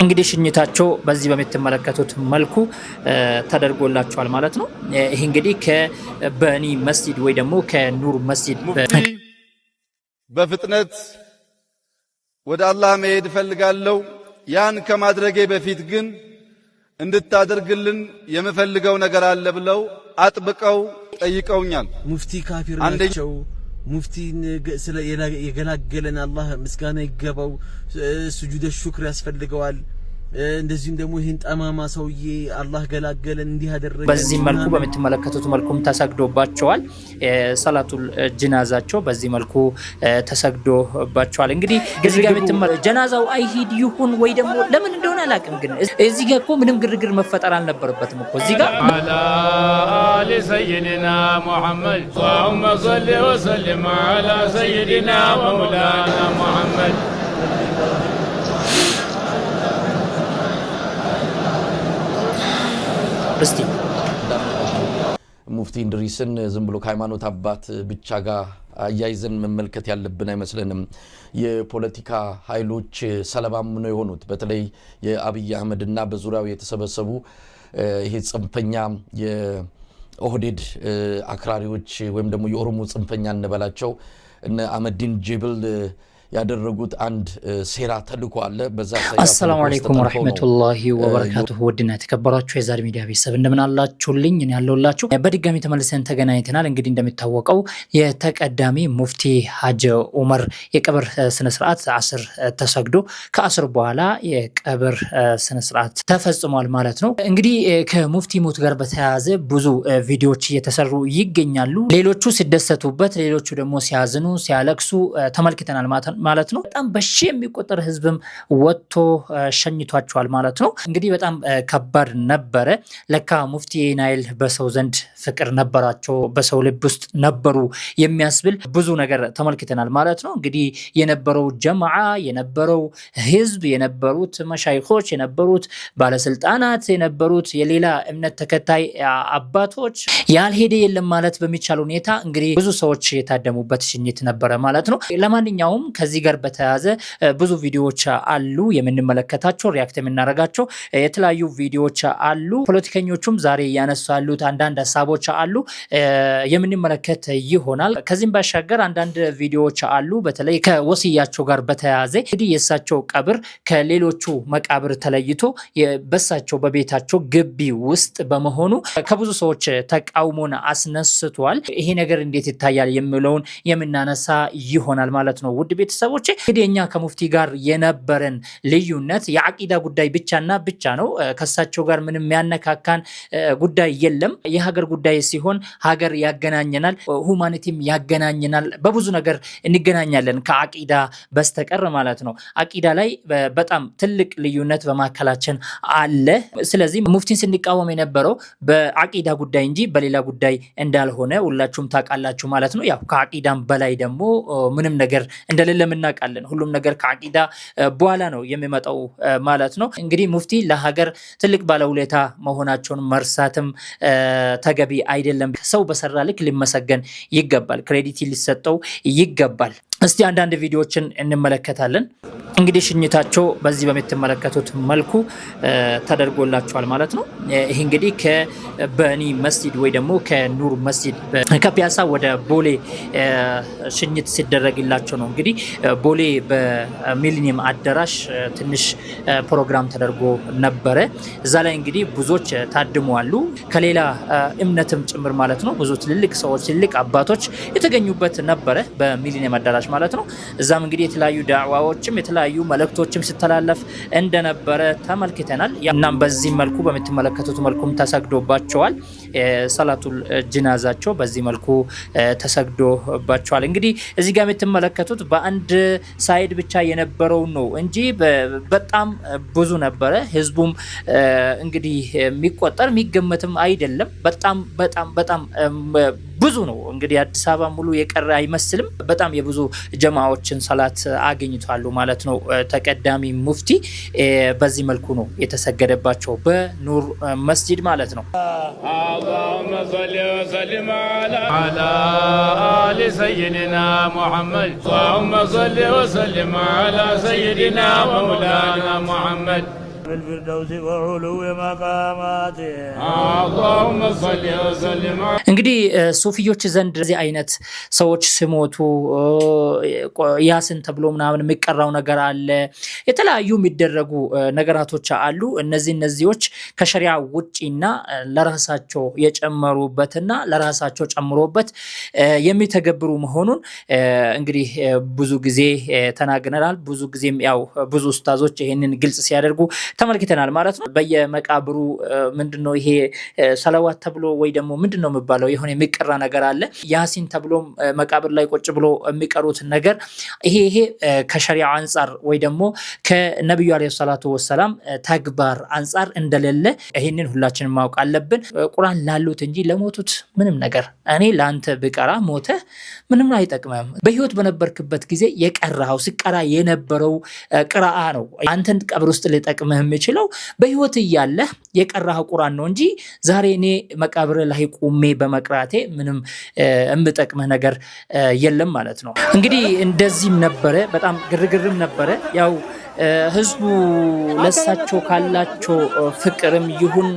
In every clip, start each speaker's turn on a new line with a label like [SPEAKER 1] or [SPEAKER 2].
[SPEAKER 1] እንግዲህ ሽኝታቸው በዚህ በምትመለከቱት መልኩ ተደርጎላቸዋል ማለት ነው። ይሄ እንግዲህ ከበኒ መስጂድ ወይ ደግሞ ከኑር መስጂድ
[SPEAKER 2] በፍጥነት ወደ አላህ መሄድ ፈልጋለሁ። ያን ከማድረጌ በፊት ግን እንድታደርግልን የምፈልገው ነገር አለ ብለው አጥብቀው ጠይቀውኛል።
[SPEAKER 3] ሙፍቲ ካፊር ናቸው። ሙፍቲን ስለ የገላገለን አላህ ምስጋና ይገባው። ስጁደ ሹክር ያስፈልገዋል። እንደዚህም ደግሞ ይሄን ጠማማ ሰውዬ አላህ ገላገለን እንዲህ አደረገ።
[SPEAKER 1] በዚህ መልኩ በምትመለከቱት መልኩም ተሰግዶባቸዋል። ሰላቱል ጀናዛቸው በዚህ መልኩ ተሰግዶባቸዋል። እንግዲህ እዚህ ጋር ጀናዛው አይሂድ ይሁን ወይ ደግሞ ለምን እንደሆነ አላውቅም፣ ግን እዚህ ጋር እኮ ምንም ግርግር መፈጠር አልነበረበትም እኮ እዚህ ጋር
[SPEAKER 4] አላ አሊ ሰይድና ሙሐመድ اللهم صل وسلم على سيدنا ومولانا محمد
[SPEAKER 5] ሙፍቲ እንድሪስን ዝም ብሎ ከሃይማኖት አባት ብቻ ጋር አያይዘን መመልከት ያለብን አይመስልንም። የፖለቲካ ኃይሎች ሰለባም ነው የሆኑት። በተለይ የአብይ አህመድና በዙሪያው የተሰበሰቡ ይሄ ጽንፈኛ የኦህዴድ አክራሪዎች ወይም ደግሞ የኦሮሞ ጽንፈኛ እንበላቸው እነ አህመዲን ጅብል ያደረጉት አንድ ሴራ ተልኮ አለ። በዛ
[SPEAKER 1] አሰላሙ አለይኩም ወራህመቱላሂ ወበረካቱሁ። ወድና ተከበራችሁ የዛሬ ሚዲያ ቤተሰብ እንደምን አላችሁልኝ? እኔ ያለሁላችሁ በድጋሚ ተመልሰን ተገናኝተናል። እንግዲህ እንደሚታወቀው የተቀዳሚ ሙፍቲ ሀጂ ዑመር የቀብር ስነ ስርዓት አስር ተሰግዶ ከአስር በኋላ የቀብር ስነ ስርዓት ተፈጽሟል ማለት ነው። እንግዲህ ከሙፍቲ ሞት ጋር በተያያዘ ብዙ ቪዲዮዎች እየተሰሩ ይገኛሉ። ሌሎቹ ሲደሰቱበት፣ ሌሎቹ ደግሞ ሲያዝኑ ሲያለቅሱ ተመልክተናል ማለት ነው። በጣም በሺ የሚቆጠር ህዝብም ወጥቶ ሸኝቷቸዋል ማለት ነው። እንግዲህ በጣም ከባድ ነበረ። ለካ ሙፍቲ ናይል በሰው ዘንድ ፍቅር ነበራቸው፣ በሰው ልብ ውስጥ ነበሩ የሚያስብል ብዙ ነገር ተመልክተናል ማለት ነው። እንግዲህ የነበረው ጀማዓ፣ የነበረው ህዝብ፣ የነበሩት መሻይኾች፣ የነበሩት ባለስልጣናት፣ የነበሩት የሌላ እምነት ተከታይ አባቶች ያልሄደ የለም ማለት በሚቻል ሁኔታ እንግዲህ ብዙ ሰዎች የታደሙበት ሽኝት ነበረ ማለት ነው። ለማንኛውም ከዚህ ጋር በተያያዘ ብዙ ቪዲዮዎች አሉ የምንመለከታቸው፣ ሪያክት የምናደርጋቸው የተለያዩ ቪዲዮዎች አሉ። ፖለቲከኞቹም ዛሬ ያነሱ ያሉት አንዳንድ ሀሳቦች አሉ የምንመለከት ይሆናል። ከዚህም ባሻገር አንዳንድ ቪዲዮዎች አሉ በተለይ ከወሲያቸው ጋር በተያያዘ እንግዲህ የእሳቸው ቀብር ከሌሎቹ መቃብር ተለይቶ በሳቸው በቤታቸው ግቢ ውስጥ በመሆኑ ከብዙ ሰዎች ተቃውሞን አስነስቷል። ይሄ ነገር እንዴት ይታያል የሚለውን የምናነሳ ይሆናል ማለት ነው። ውድ ቤተሰቦቼ እንግዲህ እኛ ከሙፍቲ ጋር የነበረን ልዩነት የአቂዳ ጉዳይ ብቻና ብቻ ነው። ከሳቸው ጋር ምንም ያነካካን ጉዳይ የለም። የሀገር ጉዳይ ሲሆን ሀገር ያገናኘናል፣ ሁማኒቲም ያገናኘናል፣ በብዙ ነገር እንገናኛለን ከአቂዳ በስተቀር ማለት ነው። አቂዳ ላይ በጣም ትልቅ ልዩነት በማካከላችን አለ። ስለዚህ ሙፍቲን ስንቃወም የነበረው በአቂዳ ጉዳይ እንጂ በሌላ ጉዳይ እንዳልሆነ ሁላችሁም ታውቃላችሁ ማለት ነው። ያው ከአቂዳም በላይ ደግሞ ምንም ነገር እንደሌለ እናውቃለን። ሁሉም ነገር ከአቂዳ በኋላ ነው የሚመጣው ማለት ነው። እንግዲህ ሙፍቲ ለሀገር ትልቅ ባለውለታ መሆናቸውን መርሳትም ተገቢ አይደለም። ሰው በሰራ ልክ ሊመሰገን ይገባል፣ ክሬዲት ሊሰጠው ይገባል። እስቲ አንዳንድ ቪዲዮዎችን እንመለከታለን። እንግዲህ ሽኝታቸው በዚህ በምትመለከቱት መልኩ ተደርጎላቸዋል ማለት ነው። ይሄ እንግዲህ ከበኒ መስጂድ ወይ ደግሞ ከኑር መስጂድ ከፒያሳ ወደ ቦሌ ሽኝት ሲደረግላቸው ነው። እንግዲህ ቦሌ በሚሊኒየም አዳራሽ ትንሽ ፕሮግራም ተደርጎ ነበረ። እዛ ላይ እንግዲህ ብዙዎች ታድመዋሉ፣ ከሌላ እምነትም ጭምር ማለት ነው። ብዙ ትልልቅ ሰዎች፣ ትልልቅ አባቶች የተገኙበት ነበረ በሚሊኒየም አዳራሽ ማለት ነው። እዛም እንግዲህ የተለያዩ ዳዕዋዎችም የተለያዩ መልእክቶችም ሲተላለፍ እንደነበረ ተመልክተናል። እናም በዚህ መልኩ በምትመለከቱት መልኩም ተሰግዶባቸዋል። ሰላቱል ጀናዛቸው በዚህ መልኩ ተሰግዶባቸዋል። እንግዲህ እዚህ ጋር የምትመለከቱት በአንድ ሳይድ ብቻ የነበረው ነው እንጂ በጣም ብዙ ነበረ። ህዝቡም እንግዲህ የሚቆጠር የሚገመትም አይደለም። በጣም በጣም በጣም ብዙ ነው። እንግዲህ አዲስ አበባ ሙሉ የቀረ አይመስልም። በጣም የብዙ ጀማዓዎችን ሰላት አገኝቷሉ ማለት ነው። ተቀዳሚ ሙፍቲ በዚህ መልኩ ነው የተሰገደባቸው በኑር መስጂድ ማለት ነው።
[SPEAKER 4] اللهم صل وسلم على آل سيدنا محمد اللهم صل وسلم على سيدنا ومولانا محمد بالفردوس وعلو مقاماته اللهم صل وسلم
[SPEAKER 1] እንግዲህ ሱፊዮች ዘንድ እዚህ አይነት ሰዎች ሲሞቱ ያስን ተብሎ ምናምን የሚቀራው ነገር አለ። የተለያዩ የሚደረጉ ነገራቶች አሉ። እነዚህዎች ከሸሪዓ ውጪና ለራሳቸው የጨመሩበትና ለራሳቸው ጨምሮበት የሚተገብሩ መሆኑን እንግዲህ ብዙ ጊዜ ተናግረናል። ብዙ ጊዜም ያው ብዙ ኡስታዞች ይሄንን ግልጽ ሲያደርጉ ተመልክተናል ማለት ነው። በየመቃብሩ ምንድነው ይሄ ሰለዋት ተብሎ ወይ ደግሞ ምንድነው የሚባለው የሆነ የሚቀራ ነገር አለ። ያሲን ተብሎ መቃብር ላይ ቁጭ ብሎ የሚቀሩት ነገር ይሄ ከሸሪዓ አንፃር ወይ ደግሞ ከነብዩ አለይሂ ሰላቱ ወሰለም ተግባር አንፃር እንደሌለ ይሄንን ሁላችንም ማወቅ አለብን። ቁርአን ላሉት እንጂ ለሞቱት ምንም ነገር እኔ ላንተ ብቀራ ሞተ ምንም አይጠቅምም። በህይወት በነበርክበት ጊዜ የቀራው ሲቀራ የነበረው ቅራአ ነው አንተን ቀብር ውስጥ ሊጠቅምህ የሚችለው በህይወት እያለ የቀራው ቁርአን ነው እንጂ ዛሬ እኔ መቃብር ላይ ቆሜ በመቅራቴ ምንም እምጠቅምህ ነገር የለም ማለት ነው። እንግዲህ እንደዚህም ነበረ፣ በጣም ግርግርም ነበረ። ያው ህዝቡ ለሳቸው ካላቸው ፍቅርም ይሁን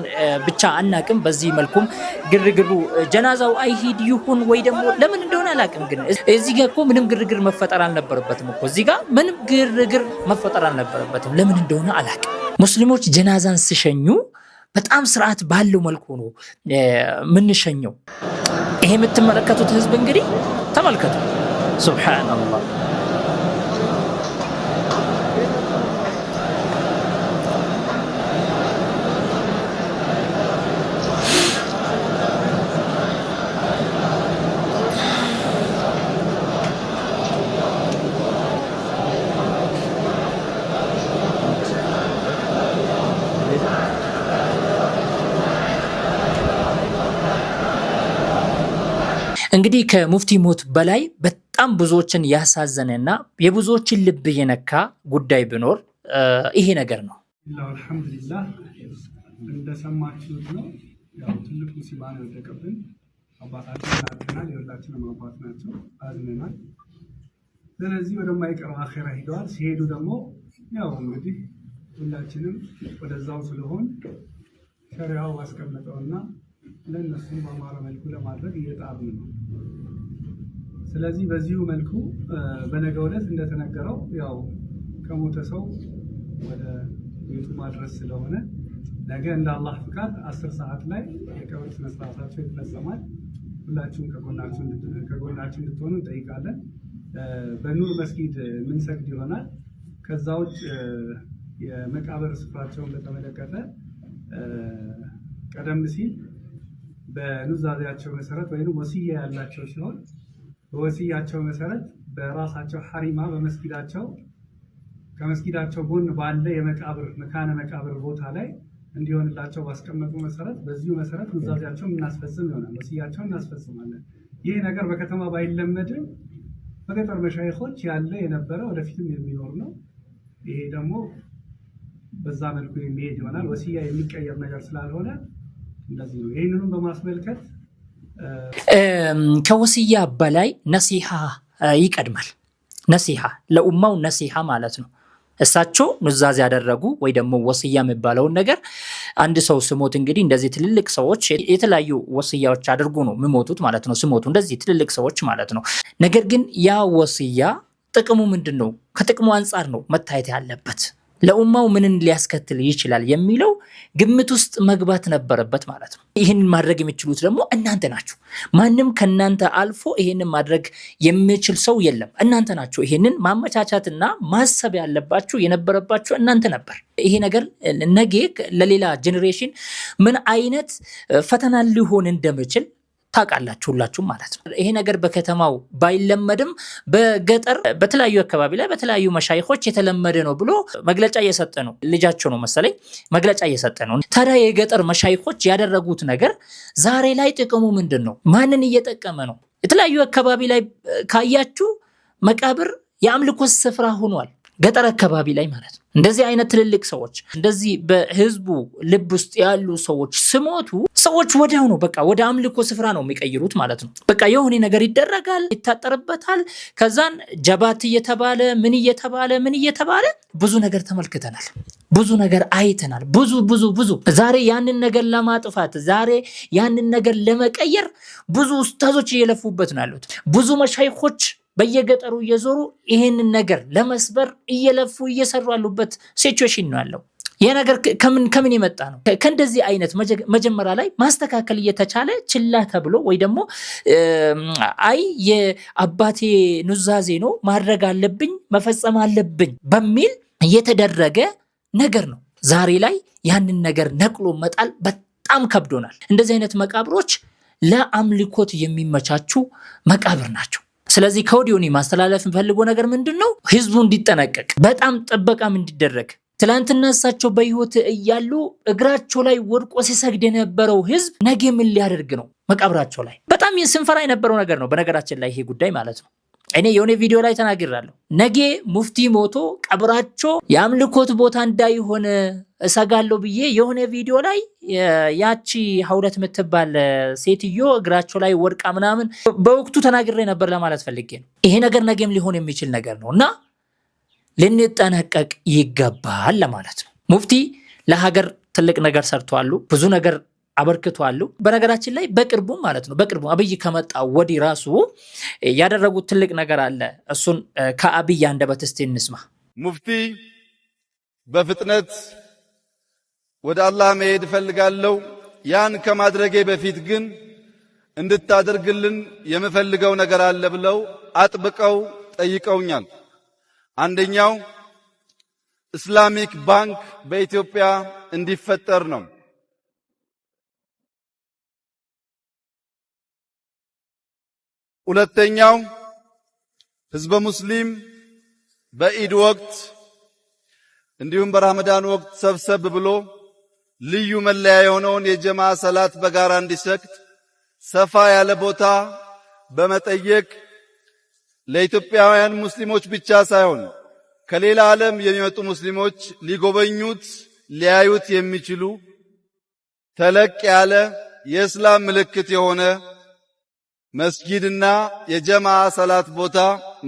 [SPEAKER 1] ብቻ አናቅም። በዚህ መልኩም ግርግሩ ጀናዛው አይሂድ ይሁን ወይ ደግሞ ለምን እንደሆነ አላቅም። ግን እዚህ ጋር እኮ ምንም ግርግር መፈጠር አልነበረበትም እኮ እዚህ ጋር ምንም ግርግር መፈጠር አልነበረበትም። ለምን እንደሆነ አላቅም። ሙስሊሞች ጀናዛን ሲሸኙ በጣም ስርዓት ባለው መልኩ ነው ምንሸኘው። ይሄ የምትመለከቱት ህዝብ እንግዲህ ተመልከቱ። ሱብሃንአላህ። እንግዲህ ከሙፍቲ ሞት በላይ በጣም ብዙዎችን ያሳዘነና የብዙዎችን ልብ የነካ ጉዳይ ቢኖር ይሄ ነገር ነው።
[SPEAKER 6] አልሐምዱሊላህ እንደሰማችሁት ነው። ያው ትልቅ ሙሲባ ነው የወደቀብን። አባታችን ናቸናል፣ የሁላችንም አባት ናቸው። አዝነናል። ስለዚህ ወደማይቀረው አኼራ ሄደዋል። ሲሄዱ ደግሞ ያው እንግዲህ ሁላችንም ወደዛው ስለሆን ሸሪዓው አስቀምጠውና ለነሱም በአማረ መልኩ ለማድረግ እየጣርን ነው። ስለዚህ በዚሁ መልኩ በነገው ዕለት እንደተነገረው ያው ከሞተ ሰው ወደ ቤቱ ማድረስ ስለሆነ ነገ እንደ አላህ ፍቃድ 10 ሰዓት ላይ የቀብር ስነ ስርዓታቸው ይፈጸማል። ሁላችሁም ከጎናችን እንድትሆኑ እንጠይቃለን። በኑር መስጊድ ምንሰግድ ይሆናል። ከዛ ውጭ የመቃብር ስፍራቸውን በተመለከተ ቀደም ሲል በኑዛዜያቸው መሰረት ወይም ወሲያ ያላቸው ሲሆን በወሲያቸው መሰረት በራሳቸው ሐሪማ በመስጊዳቸው ከመስጊዳቸው ጎን ባለ የመቃብር መካነ መቃብር ቦታ ላይ እንዲሆንላቸው ባስቀመጡ መሰረት በዚሁ መሰረት ኑዛዜያቸው እናስፈጽም ይሆናል። ወሲያቸውን እናስፈጽማለን። ይህ ነገር በከተማ ባይለመድም በገጠር መሻይኾች ያለ የነበረ ወደፊትም የሚኖር ነው። ይሄ ደግሞ በዛ መልኩ የሚሄድ ይሆናል። ወሲያ የሚቀየር ነገር ስላልሆነ እንደዚህ ነው። ይህንንም በማስመልከት
[SPEAKER 1] ከወሲያ በላይ ነሲሃ ይቀድማል። ነሲሃ ለኡማው ነሲሃ ማለት ነው። እሳቸው ኑዛዜ ያደረጉ ወይ ደግሞ ወሲያ የሚባለውን ነገር አንድ ሰው ስሞት እንግዲህ እንደዚህ ትልልቅ ሰዎች የተለያዩ ወሲያዎች አድርጉ ነው የሚሞቱት ማለት ነው። ስሞቱ እንደዚህ ትልልቅ ሰዎች ማለት ነው። ነገር ግን ያ ወሲያ ጥቅሙ ምንድን ነው? ከጥቅሙ አንጻር ነው መታየት ያለበት። ለኡማው ምንን ሊያስከትል ይችላል የሚለው ግምት ውስጥ መግባት ነበረበት ማለት ነው። ይህንን ማድረግ የሚችሉት ደግሞ እናንተ ናችሁ። ማንም ከናንተ አልፎ ይህንን ማድረግ የሚችል ሰው የለም። እናንተ ናችሁ። ይህንን ማመቻቻትና ማሰብ ያለባችሁ የነበረባችሁ እናንተ ነበር። ይሄ ነገር ነገ ለሌላ ጄኔሬሽን ምን አይነት ፈተና ሊሆን እንደሚችል ታውቃላችሁ ሁላችሁም ማለት ነው። ይሄ ነገር በከተማው ባይለመድም በገጠር በተለያዩ አካባቢ ላይ በተለያዩ መሻይኾች የተለመደ ነው ብሎ መግለጫ እየሰጠ ነው። ልጃቸው ነው መሰለኝ መግለጫ እየሰጠ ነው። ታዲያ የገጠር መሻይኾች ያደረጉት ነገር ዛሬ ላይ ጥቅሙ ምንድን ነው? ማንን እየጠቀመ ነው? የተለያዩ አካባቢ ላይ ካያችሁ መቃብር የአምልኮ ስፍራ ሆኗል። ገጠር አካባቢ ላይ ማለት ነው። እንደዚህ አይነት ትልልቅ ሰዎች እንደዚህ በህዝቡ ልብ ውስጥ ያሉ ሰዎች ስሞቱ ሰዎች ወዲያው ነው በቃ ወደ አምልኮ ስፍራ ነው የሚቀይሩት ማለት ነው። በቃ የሆነ ነገር ይደረጋል፣ ይታጠርበታል። ከዛን ጀባት እየተባለ ምን እየተባለ ብዙ ነገር ተመልክተናል። ብዙ ነገር አይተናል። ብዙ ዛሬ ያንን ነገር ለማጥፋት ዛሬ ያንን ነገር ለመቀየር ብዙ ኡስታዞች እየለፉበት ነው ያሉት። ብዙ መሻይኾች በየገጠሩ እየዞሩ ይሄንን ነገር ለመስበር እየለፉ እየሰሩ ያሉበት ሲቹዌሽን ነው ያለው። ይሄ ነገር ከምን የመጣ ነው? ከእንደዚህ አይነት መጀመሪያ ላይ ማስተካከል እየተቻለ ችላ ተብሎ ወይ ደግሞ አይ የአባቴ ኑዛዜ ነው ማድረግ አለብኝ መፈጸም አለብኝ በሚል እየተደረገ ነገር ነው። ዛሬ ላይ ያንን ነገር ነቅሎ መጣል በጣም ከብዶናል። እንደዚህ አይነት መቃብሮች ለአምልኮት የሚመቻቹ መቃብር ናቸው። ስለዚህ ከወዲሁ ማስተላለፍ የምፈልገው ነገር ምንድነው? ህዝቡ እንዲጠነቀቅ በጣም ጥበቃም እንዲደረግ። ትላንትና እሳቸው በህይወት እያሉ እግራቸው ላይ ወድቆ ሲሰግድ የነበረው ህዝብ ነገ ምን ሊያደርግ ነው? መቃብራቸው ላይ በጣም ስንፈራ የነበረው ነገር ነው። በነገራችን ላይ ይሄ ጉዳይ ማለት ነው እኔ የሆነ ቪዲዮ ላይ ተናግራለሁ። ነገ ሙፍቲ ሞቶ ቀብራቸው የአምልኮት ቦታ እንዳይሆን እሰጋለሁ ብዬ የሆነ ቪዲዮ ላይ ያቺ ሀውለት የምትባል ሴትዮ እግራቸው ላይ ወድቃ ምናምን በወቅቱ ተናግሬ ነበር ለማለት ፈልጌ ነው። ይሄ ነገር ነገም ሊሆን የሚችል ነገር ነው እና ልንጠነቀቅ ይገባል ለማለት ነው። ሙፍቲ ለሀገር ትልቅ ነገር ሰርተዋል፣ ብዙ ነገር አበርክተዋል። በነገራችን ላይ በቅርቡ ማለት ነው አብይ ከመጣ ወዲህ ራሱ ያደረጉት ትልቅ ነገር አለ። እሱን ከአብይ አንደበት እስቲ እንስማ።
[SPEAKER 2] ሙፍቲ በፍጥነት ወደ አላህ መሄድ እፈልጋለሁ። ያን ከማድረጌ በፊት ግን እንድታደርግልን የምፈልገው ነገር አለ ብለው አጥብቀው ጠይቀውኛል። አንደኛው ኢስላሚክ ባንክ በኢትዮጵያ እንዲፈጠር ነው። ሁለተኛው ህዝበ ሙስሊም በኢድ ወቅት እንዲሁም በረመዳን ወቅት ሰብሰብ ብሎ ልዩ መለያ የሆነውን የጀማዓ ሰላት በጋራ እንዲሰግድ ሰፋ ያለ ቦታ በመጠየቅ ለኢትዮጵያውያን ሙስሊሞች ብቻ ሳይሆን ከሌላ ዓለም የሚመጡ ሙስሊሞች ሊጎበኙት ሊያዩት የሚችሉ ተለቅ ያለ የእስላም ምልክት የሆነ መስጊድና የጀማዓ ሰላት ቦታ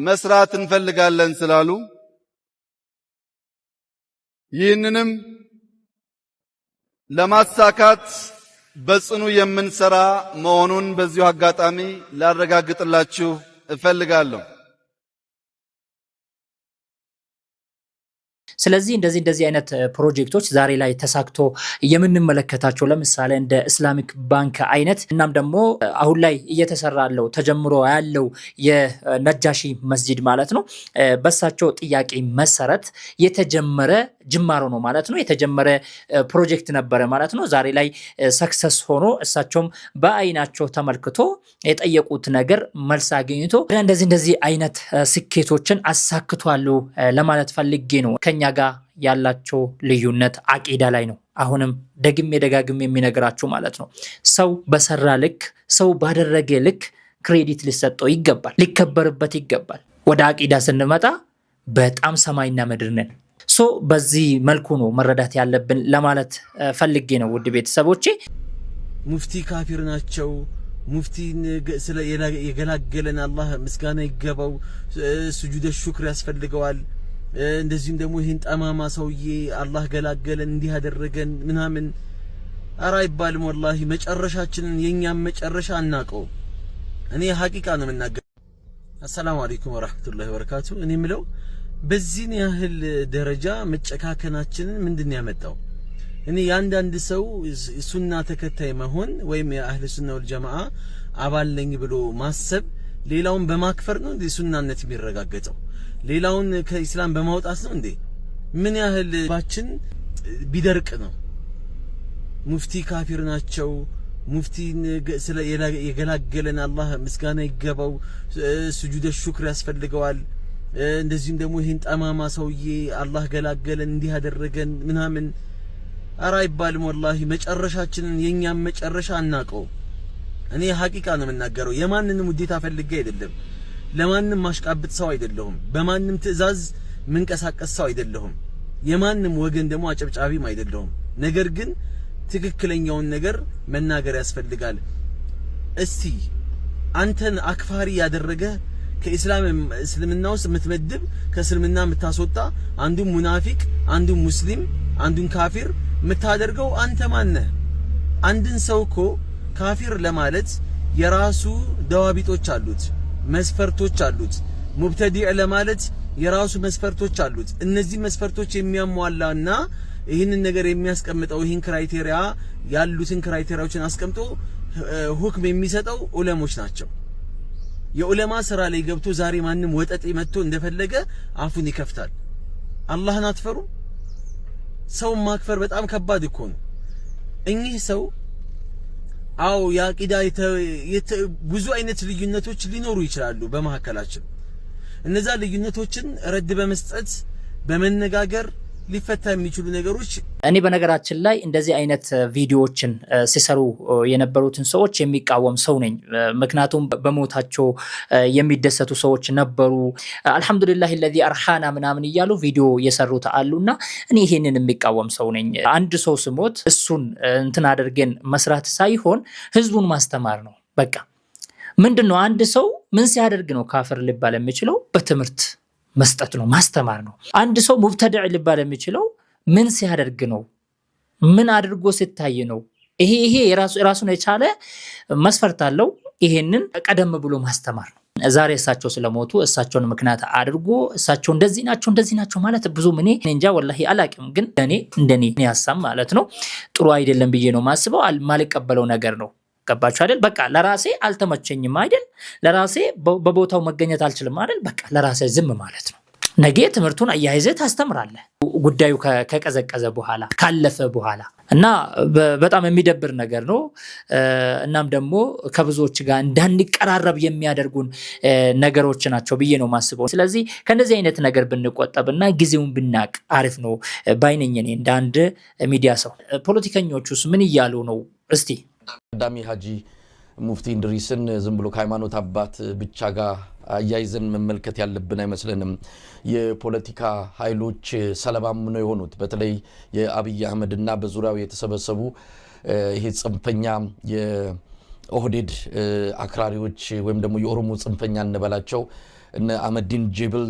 [SPEAKER 2] መስራት እንፈልጋለን ስላሉ ይህንንም ለማሳካት በጽኑ የምንሰራ መሆኑን በዚሁ አጋጣሚ ላረጋግጥላችሁ እፈልጋለሁ።
[SPEAKER 1] ስለዚህ እንደዚህ አይነት ፕሮጀክቶች ዛሬ ላይ ተሳክቶ የምንመለከታቸው ለምሳሌ እንደ ኢስላሚክ ባንክ አይነት እናም ደግሞ አሁን ላይ እየተሰራ ያለው ተጀምሮ ያለው የነጃሺ መስጂድ ማለት ነው በሳቸው ጥያቄ መሰረት የተጀመረ ጅማሮ ነው ማለት ነው። የተጀመረ ፕሮጀክት ነበረ ማለት ነው። ዛሬ ላይ ሰክሰስ ሆኖ እሳቸውም በአይናቸው ተመልክቶ የጠየቁት ነገር መልስ አግኝቶ እንደዚህ አይነት ስኬቶችን አሳክቷሉ ለማለት ፈልጌ ነው። ከኛ ጋር ያላቸው ልዩነት አቂዳ ላይ ነው። አሁንም ደጋግሜ የሚነግራችሁ ማለት ነው ሰው በሰራ ልክ ሰው ባደረገ ልክ ክሬዲት ሊሰጠው ይገባል፣ ሊከበርበት ይገባል። ወደ አቂዳ ስንመጣ በጣም ሰማይና ምድር ነን። በዚህ መልኩ ነው መረዳት ያለብን ለማለት ፈልጌ ነው። ውድ ቤተሰቦቼ
[SPEAKER 3] ሙፍቲ ካፊር ናቸው። ሙፍቲን የገላገለን አላህ ምስጋና ይገባው። ስጁደ ሹክር ያስፈልገዋል። እንደዚህም ደግሞ ይህን ጠማማ ሰውዬ አላህ ገላገለን እንዲህ ያደረገን ምናምን ኧረ አይባልም። ወላሂ መጨረሻችንን የኛም መጨረሻ አናቀው። እኔ ሐቂቃ ነው የምናገረው። አሰላሙ አለይኩም ወራህመቱላሂ ወበረካቱ። እኔ የምለው በዚህን ያህል ደረጃ መጨካከናችንን ምንድን ያመጣው? እኔ ያንዳንድ ሰው ሱና ተከታይ መሆን ወይም የአህለ ሱና ወል ጀማዓ አባል ነኝ ብሎ ማሰብ ሌላውን በማክፈር ነው እንዴ ሱናነት የሚረጋገጠው? ሌላውን ከኢስላም በማውጣት ነው እንዴ? ምን ያህል ባችን ቢደርቅ ነው? ሙፍቲ ካፊር ናቸው። ሙፍቲን የገላገለን አላህ ምስጋና ይገባው። ስጁደ ሹክር ያስፈልገዋል። እንደዚህም ደግሞ ይህን ጠማማ ሰውዬ አላህ ገላገለን እንዲህ ያደረገን ምናምን ኧረ አይባልም። ወላሂ መጨረሻችንን የኛም መጨረሻ አናቀው። እኔ ሐቂቃ ነው የምናገረው። የማንንም ውዴታ ፈልጌ አይደለም። ለማንም ማሽቃብጥ ሰው አይደለሁም። በማንም ትዕዛዝ ምንቀሳቀስ ሰው አይደለሁም። የማንም ወገን ደግሞ አጨብጫቢም አይደለሁም። ነገር ግን ትክክለኛውን ነገር መናገር ያስፈልጋል። እስቲ አንተን አክፋሪ ያደረገ እስልምና ውስጥ የምትመድብ ከእስልምና የምታስወጣ አንዱን ሙናፊቅ አንዱን ሙስሊም አንዱን ካፊር የምታደርገው አንተ ማን ነህ? አንድን ሰው እኮ ካፊር ለማለት የራሱ ደዋቢጦች አሉት፣ መስፈርቶች አሉት። ሙብተዲዕ ለማለት የራሱ መስፈርቶች አሉት። እነዚህ መስፈርቶች የሚያሟላና ይህንን ነገር የሚያስቀምጠው ይህን ክራይቴሪያ ያሉትን ክራይቴሪያዎችን አስቀምጦ ሁክም የሚሰጠው ዑለሞች ናቸው። የዑለማ ስራ ላይ ገብቶ ዛሬ ማንም ወጠጤ መጥቶ እንደፈለገ አፉን ይከፍታል። አላህን አትፈሩ? ሰው ማክፈር በጣም ከባድ እኮ ነው። እኚህ ሰው አው ያቂዳ ብዙ አይነት ልዩነቶች ሊኖሩ ይችላሉ በመሐከላችን። እነዛ ልዩነቶችን ረድ በመስጠት በመነጋገር ሊፈታ የሚችሉ ነገሮች
[SPEAKER 1] እኔ በነገራችን ላይ እንደዚህ አይነት ቪዲዮዎችን ሲሰሩ የነበሩትን ሰዎች የሚቃወም ሰው ነኝ። ምክንያቱም በሞታቸው የሚደሰቱ ሰዎች ነበሩ። አልহামዱሊላህ الذي አርሃና ምናምን እያሉ ቪዲዮ የሰሩት አሉና እኔ ይሄንን የሚቃወም ሰው ነኝ። አንድ ሰው ስሞት እሱን እንትን አድርገን መስራት ሳይሆን ህዝቡን ማስተማር ነው። በቃ ምንድነው አንድ ሰው ምን ሲያደርግ ነው ካፍር ሊባል የሚችለው? በትምህርት መስጠት ነው፣ ማስተማር ነው። አንድ ሰው ሙብተዲዕ ሊባል የሚችለው ምን ሲያደርግ ነው? ምን አድርጎ ሲታይ ነው? ይሄ ራሱን የቻለ መስፈርት አለው። ይሄንን ቀደም ብሎ ማስተማር ነው። ዛሬ እሳቸው ስለሞቱ እሳቸውን ምክንያት አድርጎ እሳቸው እንደዚህ ናቸው ማለት ብዙ እኔ እንጃ ወላሂ አላቅም። ግን እንደኔ ያሳም ማለት ነው ጥሩ አይደለም ብዬ ነው ማስበው። ማልቀበለው ነገር ነው። ገባችሁ አይደል? በቃ ለራሴ አልተመቸኝም አይደል? ለራሴ በቦታው መገኘት አልችልም አይደል? በቃ ለራሴ ዝም ማለት ነው። ነገ ትምህርቱን አያይዘህ ታስተምራለህ። ጉዳዩ ከቀዘቀዘ በኋላ ካለፈ በኋላ እና በጣም የሚደብር ነገር ነው። እናም ደግሞ ከብዙዎች ጋር እንዳንቀራረብ የሚያደርጉን ነገሮች ናቸው ብዬ ነው ማስበው። ስለዚህ ከነዚህ አይነት ነገር ብንቆጠብና ጊዜውን ብናቅ አሪፍ ነው ባይነኝ እኔ እንደ አንድ ሚዲያ ሰው። ፖለቲከኞቹስ ምን እያሉ ነው? እስቲ
[SPEAKER 5] ተቀዳሚ ሀጂ ሙፍቲ እንድሪስን ዝም ብሎ ከሃይማኖት አባት ብቻ ጋር አያይዘን መመልከት ያለብን አይመስልንም። የፖለቲካ ኃይሎች ሰለባም ነው የሆኑት። በተለይ የአብይ አህመድና በዙሪያው የተሰበሰቡ ይሄ ጽንፈኛ የኦህዴድ አክራሪዎች ወይም ደግሞ የኦሮሞ ጽንፈኛ እንበላቸው እነ አህመዲን ጀበል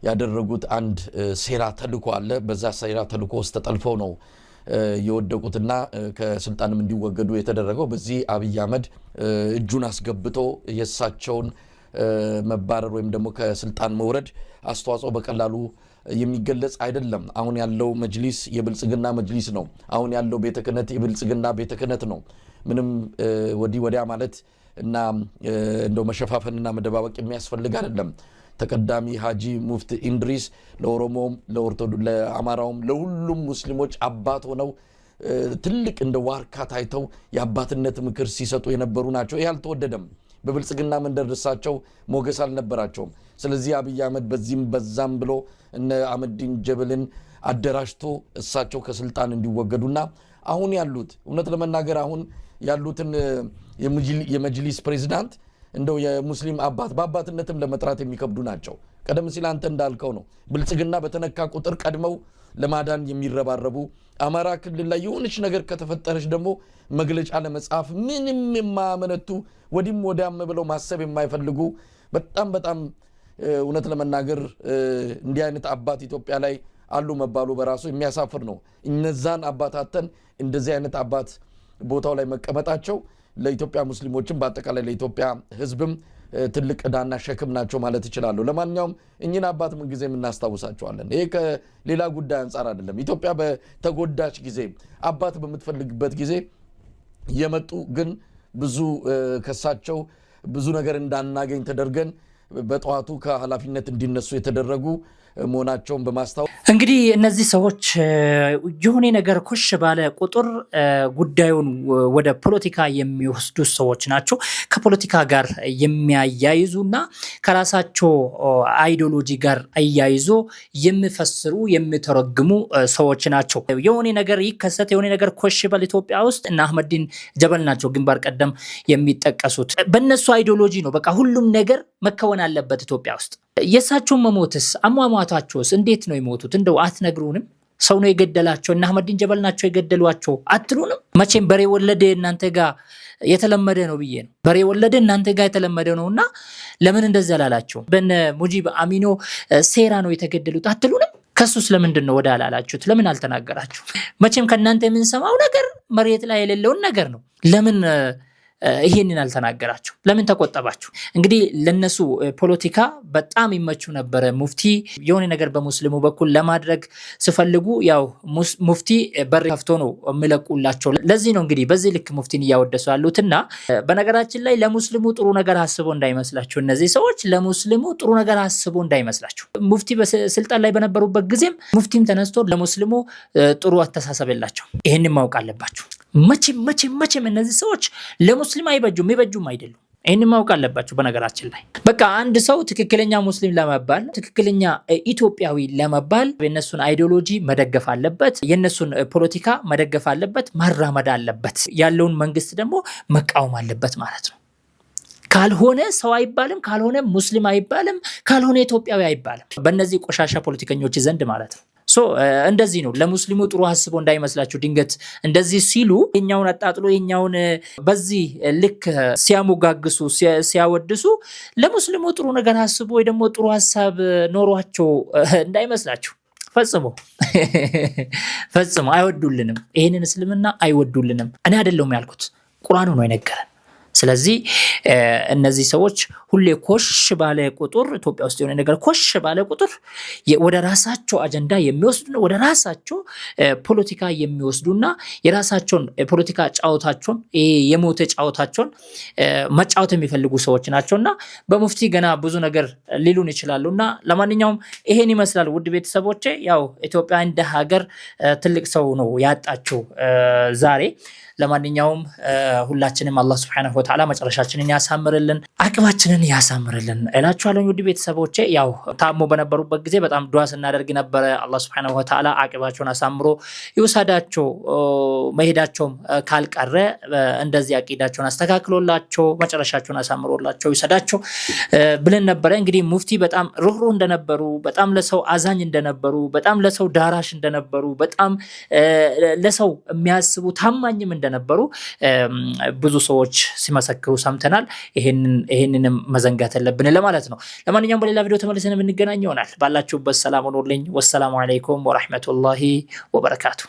[SPEAKER 5] ያደረጉት አንድ ሴራ ተልኮ አለ። በዛ ሴራ ተልኮ ውስጥ ተጠልፈው ነው የወደቁትና ከስልጣንም እንዲወገዱ የተደረገው። በዚህ አብይ አህመድ እጁን አስገብቶ የሳቸውን መባረር ወይም ደግሞ ከስልጣን መውረድ አስተዋጽኦ በቀላሉ የሚገለጽ አይደለም። አሁን ያለው መጅሊስ የብልጽግና መጅሊስ ነው። አሁን ያለው ቤተ ክህነት የብልጽግና ቤተ ክህነት ነው። ምንም ወዲያ ማለት እና እንደው መሸፋፈንና መደባበቅ የሚያስፈልግ አይደለም። ተቀዳሚ ሀጂ ሙፍቲ እንድሪስ ለኦሮሞም ለኦርቶዶክስ ለአማራውም ለሁሉም ሙስሊሞች አባት ሆነው ትልቅ እንደ ዋርካ ታይተው የአባትነት ምክር ሲሰጡ የነበሩ ናቸው። ይሄ አልተወደደም። በብልጽግና መንደርሳቸው ሞገስ አልነበራቸውም። ስለዚህ አብይ አህመድ በዚህም በዛም ብሎ እነ አህመዲን ጀበልን አደራጅቶ እሳቸው ከስልጣን እንዲወገዱና አሁን ያሉት እውነት ለመናገር አሁን ያሉትን የመጅሊስ ፕሬዝዳንት እንደው የሙስሊም አባት በአባትነትም ለመጥራት የሚከብዱ ናቸው። ቀደም ሲል አንተ እንዳልከው ነው ብልጽግና በተነካ ቁጥር ቀድመው ለማዳን የሚረባረቡ አማራ ክልል ላይ የሆነች ነገር ከተፈጠረች ደግሞ መግለጫ ለመጻፍ ምንም የማያመነቱ ወዲም ወዲያም ብለው ማሰብ የማይፈልጉ በጣም እውነት ለመናገር እንዲህ አይነት አባት ኢትዮጵያ ላይ አሉ መባሉ በራሱ የሚያሳፍር ነው። እነዛን አባታተን እንደዚህ አይነት አባት ቦታው ላይ መቀመጣቸው ለኢትዮጵያ ሙስሊሞችም በአጠቃላይ ለኢትዮጵያ ህዝብም ትልቅ ዕዳና ሸክም ናቸው ማለት ይችላሉ። ለማንኛውም እኚህን አባት ምን ጊዜ እናስታውሳቸዋለን። ይሄ ከሌላ ጉዳይ አንፃር አይደለም። ኢትዮጵያ በተጎዳች ጊዜ አባት በምትፈልግበት ጊዜ የመጡ ግን ብዙ ከሳቸው ብዙ ነገር እንዳናገኝ ተደርገን በጠዋቱ ከኃላፊነት እንዲነሱ የተደረጉ መሆናቸውን በማስታወስ
[SPEAKER 1] እንግዲህ እነዚህ ሰዎች የሆነ ነገር ኮሽ ባለ ቁጥር ጉዳዩን ወደ ፖለቲካ የሚወስዱ ሰዎች ናቸው። ከፖለቲካ ጋር የሚያያይዙና ከራሳቸው አይዲዮሎጂ ጋር አያይዞ የሚፈስሩ የሚተረጉሙ ሰዎች ናቸው። የሆነ ነገር ይከሰት የሆነ ነገር ኮሽ ባለ ኢትዮጵያ ውስጥ እና አህመዲን ጀበል ናቸው ግንባር ቀደም የሚጠቀሱት። በእነሱ አይዲዮሎጂ ነው በቃ ሁሉም ነገር መከወን አለበት ኢትዮጵያ ውስጥ። የሳቸው መሞትስ አሟሟታቸውስ እንዴት ነው የሞቱት? እንደው አትነግሩንም? ሰው ነው የገደላቸው እና አህመዲን ጀበል ናቸው የገደሏቸው አትሉንም? መቼም በሬ ወለደ እናንተ ጋር የተለመደ ነው ብዬ ነው። በሬ ወለደ እናንተ ጋር የተለመደ ነውና ለምን እንደዛ አላላችሁ? በነ ሙጂብ አሚኖ ሴራ ነው የተገደሉት አትሉንም? ከሱስ ለምንድን ነው ወደ አላላችሁት? ለምን አልተናገራችሁ? መቼም ከናንተ የምንሰማው ነገር መሬት ላይ የሌለውን ነገር ነው። ለምን ይሄንን አልተናገራችሁ? ለምን ተቆጠባችሁ? እንግዲህ ለነሱ ፖለቲካ በጣም ይመቹ ነበር። ሙፍቲ የሆነ ነገር በሙስሊሙ በኩል ለማድረግ ሲፈልጉ ያው ሙፍቲ በር ከፍቶ ነው የሚለቁላቸው። ለዚህ ነው እንግዲህ በዚህ ልክ ሙፍቲን እያወደሱ ያሉትና በነገራችን ላይ ለሙስሊሙ ጥሩ ነገር አስበው እንዳይመስላችሁ እነዚህ ሰዎች ለሙስሊሙ ጥሩ ነገር አስበው እንዳይመስላችሁ። ሙፍቲ በስልጣን ላይ በነበሩበት ጊዜም ሙፍቲም ተነስቶ ለሙስሊሙ ጥሩ አስተሳሰብ የላቸው። ይሄንን ማወቅ አለባችሁ። መቼም እነዚህ ሰዎች ለሙስሊም አይበጁም አይደሉም። ይሄንን ማወቅ አለባችሁ። በነገራችን ላይ በቃ አንድ ሰው ትክክለኛ ሙስሊም ለመባል ትክክለኛ ኢትዮጵያዊ ለመባል የነሱን አይዲዮሎጂ መደገፍ አለበት፣ የነሱን ፖለቲካ መደገፍ አለበት፣ ማራመድ አለበት፣ ያለውን መንግስት ደግሞ መቃወም አለበት ማለት ነው። ካልሆነ ሰው አይባልም፣ ካልሆነ ሙስሊም አይባልም፣ ካልሆነ ኢትዮጵያዊ አይባልም በእነዚህ ቆሻሻ ፖለቲከኞች ዘንድ ማለት ነው። እንደዚህ ነው። ለሙስሊሙ ጥሩ አስቦ እንዳይመስላችሁ ድንገት እንደዚህ ሲሉ የኛውን አጣጥሎ የኛውን በዚህ ልክ ሲያሞጋግሱ ሲያወድሱ ለሙስሊሙ ጥሩ ነገር አስቦ ወይ ደግሞ ጥሩ ሐሳብ ኖሯቸው እንዳይመስላችሁ። ፈጽሞ አይወዱልንም። ይሄንን እስልምና አይወዱልንም። እኔ አይደለሁም ያልኩት፣ ቁርአኑ ነው የነገረን። ስለዚህ እነዚህ ሰዎች ሁሌ ኮሽ ባለ ቁጥር ኢትዮጵያ ውስጥ የሆነ ነገር ኮሽ ባለ ቁጥር ወደ ራሳቸው አጀንዳ የሚወስዱ ወደ ራሳቸው ፖለቲካ የሚወስዱና የራሳቸውን ፖለቲካ ጫወታቸውን የሞተ ጫወታቸውን መጫወት የሚፈልጉ ሰዎች ናቸውና በሙፍቲ ገና ብዙ ነገር ሊሉን ይችላሉና ለማንኛውም ይሄን ይመስላል ውድ ቤተሰቦቼ። ያው ኢትዮጵያ እንደ ሀገር ትልቅ ሰው ነው ያጣችው ዛሬ። ለማንኛውም ሁላችንም አላህ Subhanahu Wa Ta'ala መጨረሻችንን ያሳምርልን፣ አቅባችንን ያሳምርልን እላችኋለሁ ውድ ቤተሰቦቼ። ያው ታሞ በነበሩበት ጊዜ በጣም ዱዓ ስናደርግ ነበር። አላህ Subhanahu Wa Ta'ala አቅባቸውን አሳምሮ ይወሰዳቸው፣ መሄዳቸውም ካልቀረ እንደዚህ አቂዳቸውን አስተካክሎላቸው መጨረሻቸውን አሳምሮላቸው ይወሰዳቸው ብለን ነበር። እንግዲህ ሙፍቲ በጣም ሩህሩህ እንደነበሩ፣ በጣም ለሰው አዛኝ እንደነበሩ፣ በጣም ለሰው ዳራሽ እንደነበሩ፣ በጣም ለሰው የሚያስቡ ታማኝም እንደነበሩ ብዙ ሰዎች ሲመሰክሩ ሰምተናል። ይሄንንም መዘንጋት የለብን ለማለት ነው። ለማንኛውም በሌላ ቪዲዮ ተመልሰን የምንገናኝ ይሆናል። ባላችሁበት ሰላም ሁኑልኝ። ወሰላሙ አለይኩም ወራህመቱላሂ ወበረካቱ።